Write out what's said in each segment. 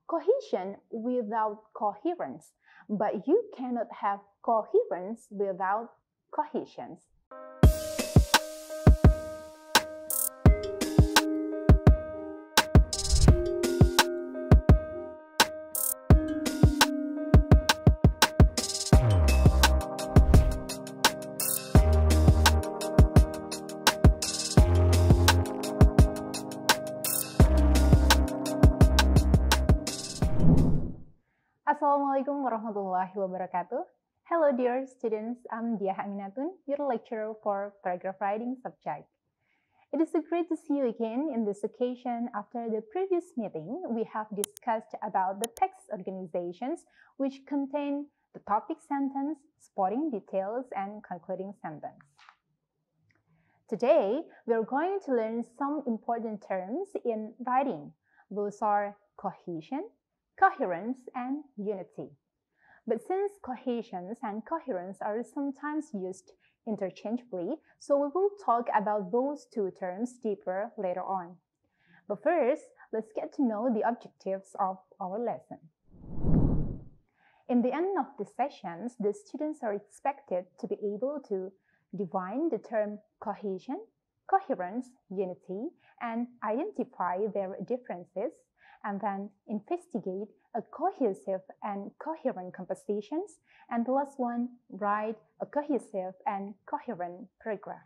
cohesion without coherence, but you cannot have coherence without cohesion. Assalamualaikum warahmatullahi wabarakatuh. Hello dear students, I'm Dyah Aminatun, your lecturer for paragraph writing subject. It is great to see you again in this occasion. After the previous meeting, we have discussed about the text organizations which contain the topic sentence, supporting details, and concluding sentence. Today, we are going to learn some important terms in writing. Those are cohesion, coherence, and unity. But since cohesions and coherence are sometimes used interchangeably, so we will talk about those two terms deeper later on. But first, let's get to know the objectives of our lesson. In the end of the sessions, the students are expected to be able to define the term cohesion, coherence, unity, and identify their differences, and then investigate a cohesive and coherent compositions, and the last one, write a cohesive and coherent paragraph.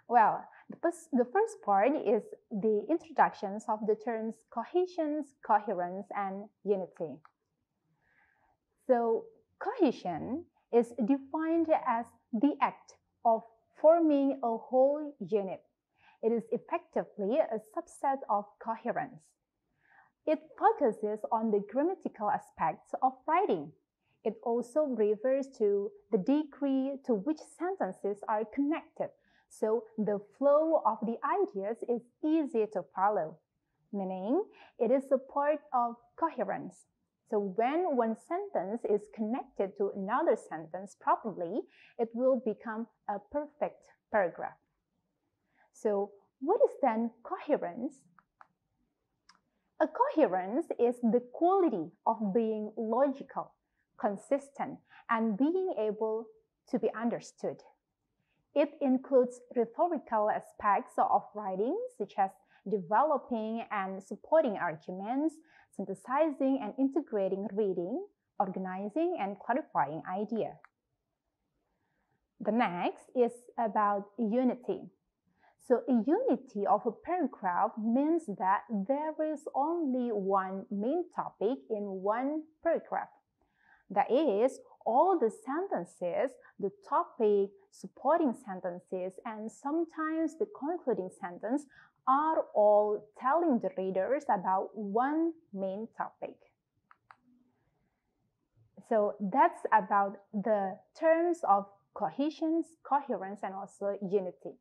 Well, the first part is the introductions of the terms cohesion, coherence, and unity. So, cohesion is defined as the act of forming a whole unit. It is effectively a subset of coherence. It focuses on the grammatical aspects of writing. It also refers to the degree to which sentences are connected, so the flow of the ideas is easy to follow, meaning it is a part of coherence. So when one sentence is connected to another sentence properly, it will become a perfect paragraph. So, what is then coherence? A coherence is the quality of being logical, consistent, and being able to be understood. It includes rhetorical aspects of writing, such as developing and supporting arguments, synthesizing and integrating reading, organizing and clarifying ideas. The next is about unity. So a unity of a paragraph means that there is only one main topic in one paragraph. That is, all the sentences, the topic, supporting sentences, and sometimes the concluding sentence are all telling the readers about one main topic. So that's about the terms of cohesion, coherence, and also unity.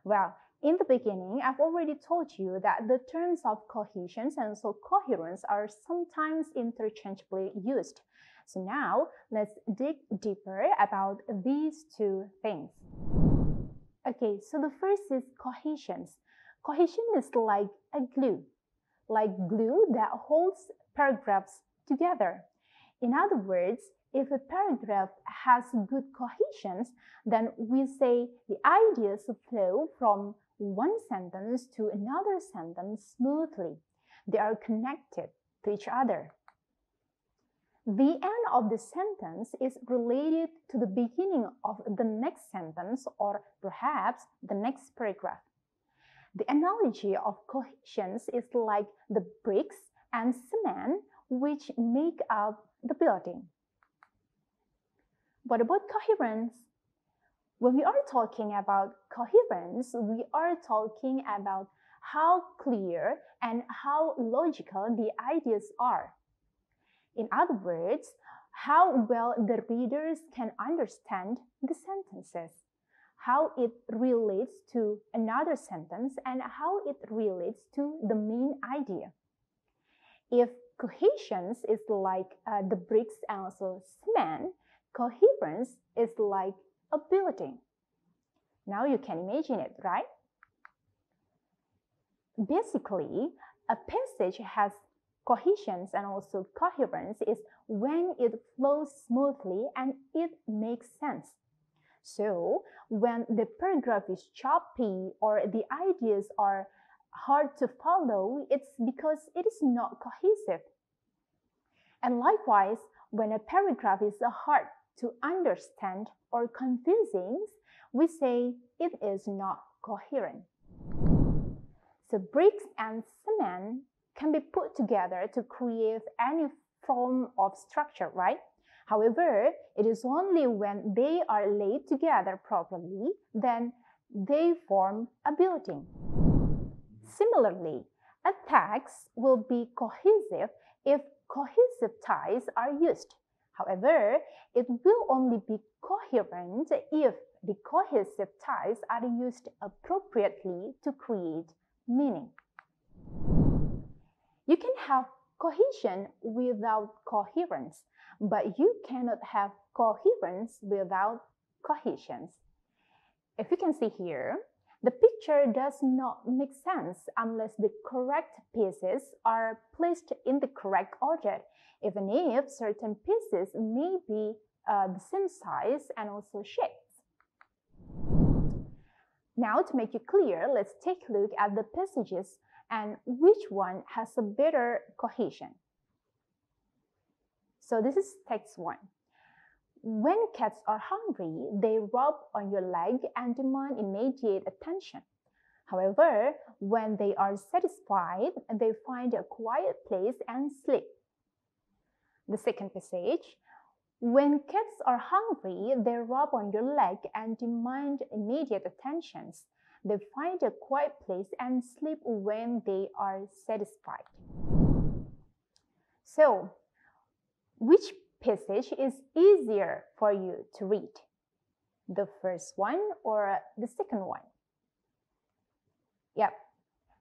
Well, in the beginning, I've already told you that the terms of cohesion and also coherence are sometimes interchangeably used. So now, let's dig deeper about these two things. Okay, so the first is cohesion. Cohesion is like a glue that holds paragraphs together. In other words, if a paragraph has good cohesion, then we say the ideas flow from one sentence to another sentence smoothly. They are connected to each other. The end of the sentence is related to the beginning of the next sentence or perhaps the next paragraph. The analogy of cohesion is like the bricks and cement which make up the building. What about coherence? When we are talking about coherence, we are talking about how clear and how logical the ideas are. In other words, how well the readers can understand the sentences, how it relates to another sentence, and how it relates to the main idea. If cohesion is like the bricks and also cement, coherence is like a building. Now you can imagine it, right? Basically, a passage has cohesion and also coherence is when it flows smoothly and it makes sense. So when the paragraph is choppy or the ideas are hard to follow, it's because it is not cohesive. And likewise, when a paragraph is hard to understand or confusing, we say it is not coherent. So bricks and cement can be put together to create any form of structure, right? However, it is only when they are laid together properly then they form a building. Similarly, a text will be cohesive if cohesive ties are used. However, it will only be coherent if the cohesive ties are used appropriately to create meaning. You can have cohesion without coherence, but you cannot have coherence without cohesion. If you can see here, the picture does not make sense unless the correct pieces are placed in the correct order, even if certain pieces may be the same size and also shapes. Now, to make it clear, let's take a look at the passages and which one has a better cohesion. So this is text 1. When cats are hungry, they rub on your leg and demand immediate attention. However, when they are satisfied, they find a quiet place and sleep. The second passage, when cats are hungry, they rub on your leg and demand immediate attention. They find a quiet place and sleep when they are satisfied. So, which passage is easier for you to read? The first one or the second one? Yep,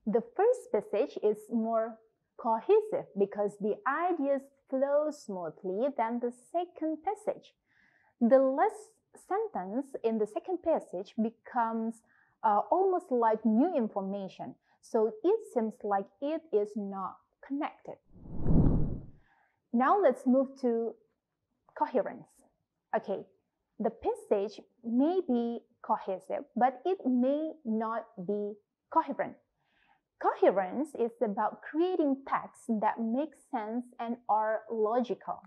the first passage is more cohesive because the ideas flow smoothly than the second passage. The last sentence in the second passage becomes almost like new information, so it seems like it is not connected. Now let's move to coherence. Okay, the passage may be cohesive, but it may not be coherent. Coherence is about creating texts that make sense and are logical.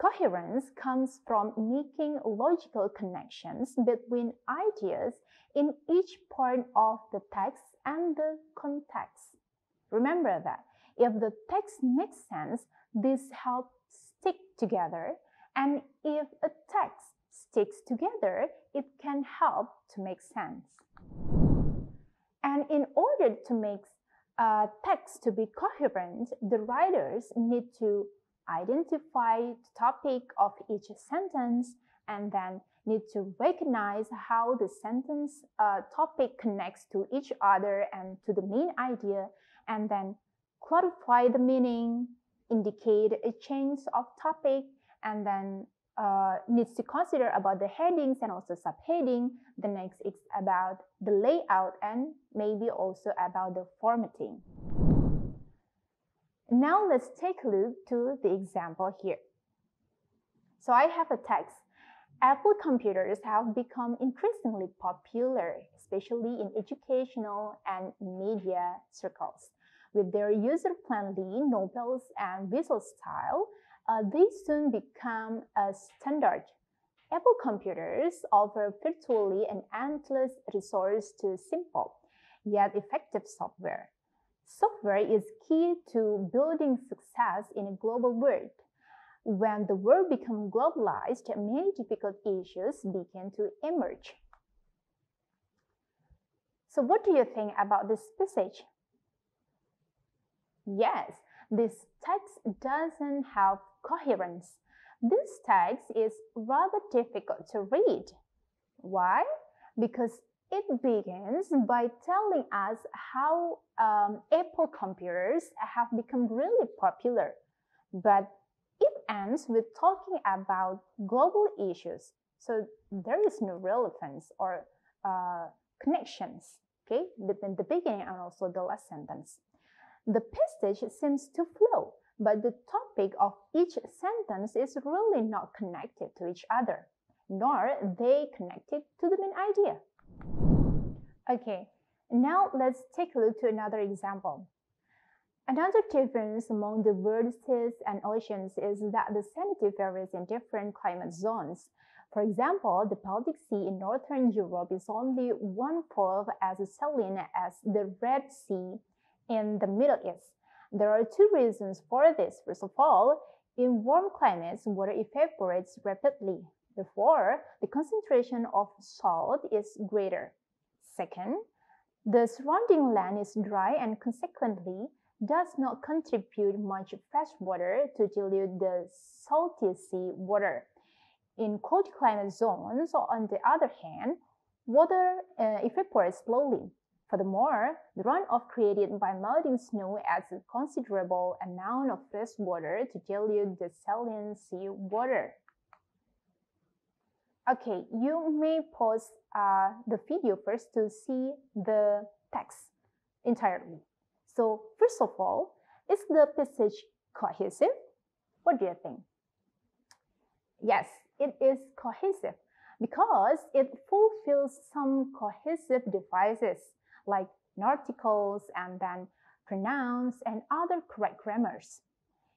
Coherence comes from making logical connections between ideas in each part of the text and the context. Remember that if the text makes sense, this helps stick together, and if a text sticks together, it can help to make sense. And in order to make a text to be coherent, the writers need to identify the topic of each sentence and then need to recognize how the sentence topic connects to each other and to the main idea, and then clarify the meaning, indicate a change of topic, and then needs to consider about the headings and also subheading. The next is about the layout and maybe also about the formatting. Now let's take a look to the example here. So I have a text. Apple computers have become increasingly popular, especially in educational and media circles. With their user-friendly, novel and visual style, they soon become a standard. Apple computers offer virtually an endless resource to simple, yet effective software. Software is key to building success in a global world. When the world becomes globalized, many difficult issues begin to emerge. So what do you think about this passage? Yes, this text doesn't have coherence. This text is rather difficult to read. Why? Because it begins by telling us how Apple computers have become really popular, but it ends with talking about global issues. So there is no relevance or connections, okay, between the beginning and also the last sentence. The passage seems to flow, but the topic of each sentence is really not connected to each other, nor they connected to the main idea. Okay, now let's take a look to another example. Another difference among the world seas and oceans is that the salinity varies in different climate zones. For example, the Baltic Sea in northern Europe is only 1/4 as saline as the Red Sea in the Middle East. There are two reasons for this. First of all, in warm climates, water evaporates rapidly. Therefore, the concentration of salt is greater. Second, the surrounding land is dry and consequently does not contribute much fresh water to dilute the salty sea water. In cold climate zones, on the other hand, water evaporates slowly. Furthermore, the runoff created by melting snow adds a considerable amount of fresh water to dilute the saline sea water. Okay, you may pause the video first to see the text entirely. So, first of all, is the passage cohesive? What do you think? Yes, it is cohesive because it fulfills some cohesive devices like articles and then pronouns and other correct grammars.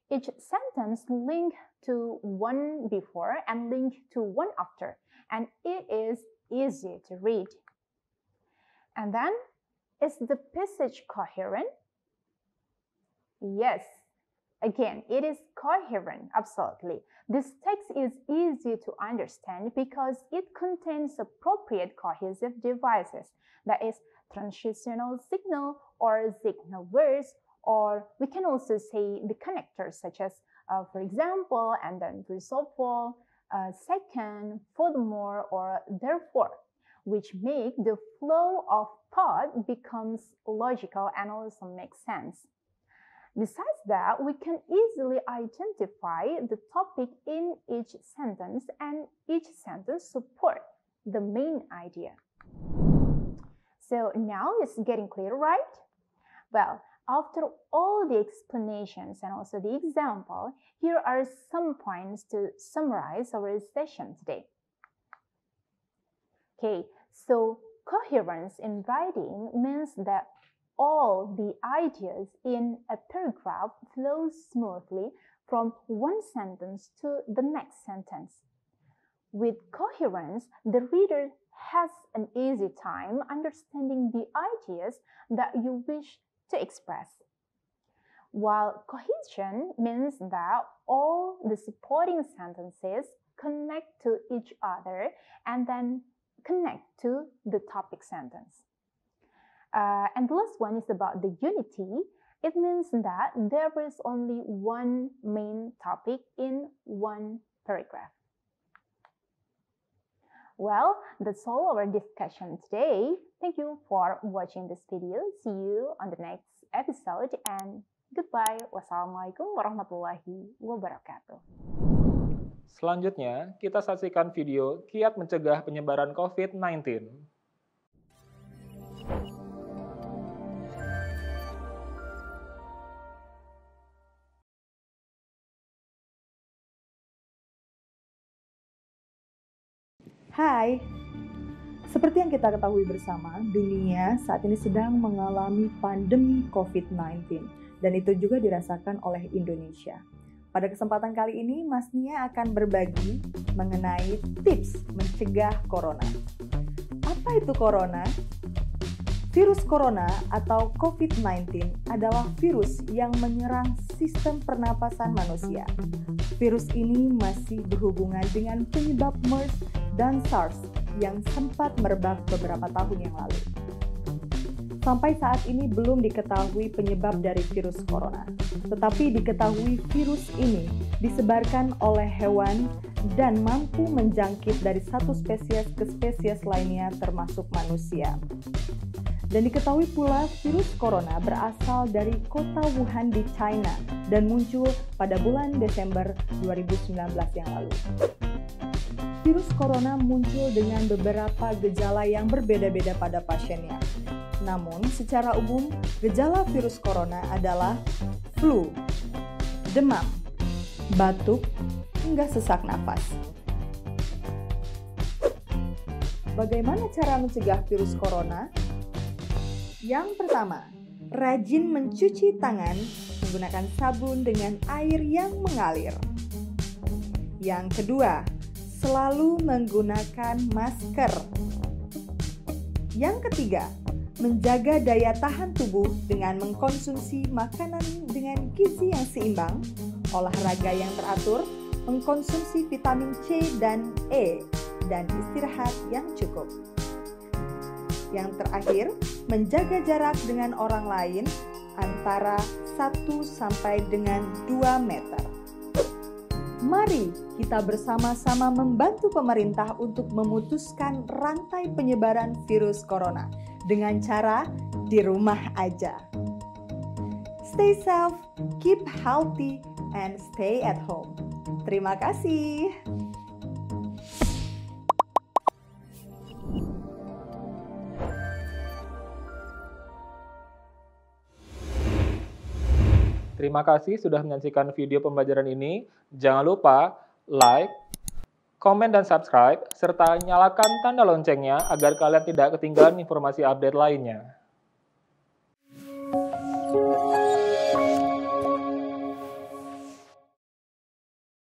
Each sentence links to one before and linked to one after, and it is easy to read. And then, is the passage coherent? Yes. Again, it is coherent, absolutely. This text is easy to understand because it contains appropriate cohesive devices, that is, transitional signal or signal words, or we can also say the connectors such as, for example, and then first of all, second, furthermore, or therefore, which make the flow of thought becomes logical and also makes sense. Besides that, we can easily identify the topic in each sentence, and each sentence supports the main idea. So now it's getting clear, right? Well, after all the explanations and also the example, here are some points to summarize our session today. Okay, so coherence in writing means that all the ideas in a paragraph flow smoothly from one sentence to the next sentence. With coherence, the reader has an easy time understanding the ideas that you wish to express. While cohesion means that all the supporting sentences connect to each other and then connect to the topic sentence. And the last one is about the unity. It means that there is only one main topic in one paragraph. Well, that's all our discussion today. Thank you for watching this video. See you on the next episode and goodbye. Wassalamualaikum warahmatullahi wabarakatuh. Selanjutnya, kita saksikan video kiat mencegah penyebaran COVID-19. Hai, seperti yang kita ketahui bersama, dunia saat ini sedang mengalami pandemi COVID-19 dan itu juga dirasakan oleh Indonesia. Pada kesempatan kali ini, Mas Nia akan berbagi mengenai tips mencegah corona. Apa itu corona? Virus corona atau COVID-19 adalah virus yang menyerang sistem pernapasan manusia. Virus ini masih berhubungan dengan penyebab MERS dan SARS yang sempat merebak beberapa tahun yang lalu. Sampai saat ini belum diketahui penyebab dari virus corona, tetapi diketahui virus ini disebarkan oleh hewan dan mampu menjangkit dari satu spesies ke spesies lainnya termasuk manusia. Dan diketahui pula virus corona berasal dari kota Wuhan di China dan muncul pada bulan Desember 2019 yang lalu. Virus corona muncul dengan beberapa gejala yang berbeda-beda pada pasiennya. Namun, secara umum, gejala virus corona adalah flu, demam, batuk, hingga sesak napas. Bagaimana cara mencegah virus corona? Yang pertama, rajin mencuci tangan menggunakan sabun dengan air yang mengalir. Yang kedua, selalu menggunakan masker. Yang ketiga, menjaga daya tahan tubuh dengan mengkonsumsi makanan dengan gizi yang seimbang, olahraga yang teratur, mengkonsumsi vitamin C dan E, dan istirahat yang cukup. Yang terakhir, menjaga jarak dengan orang lain antara 1 sampai dengan 2 meter. Mari kita bersama-sama membantu pemerintah untuk memutuskan rantai penyebaran virus corona dengan cara di rumah aja. Stay safe, keep healthy, and stay at home. Terima kasih. Terima kasih sudah menyaksikan video pembelajaran ini. Jangan lupa like, komen dan subscribe, serta nyalakan tanda loncengnya agar kalian tidak ketinggalan informasi update lainnya.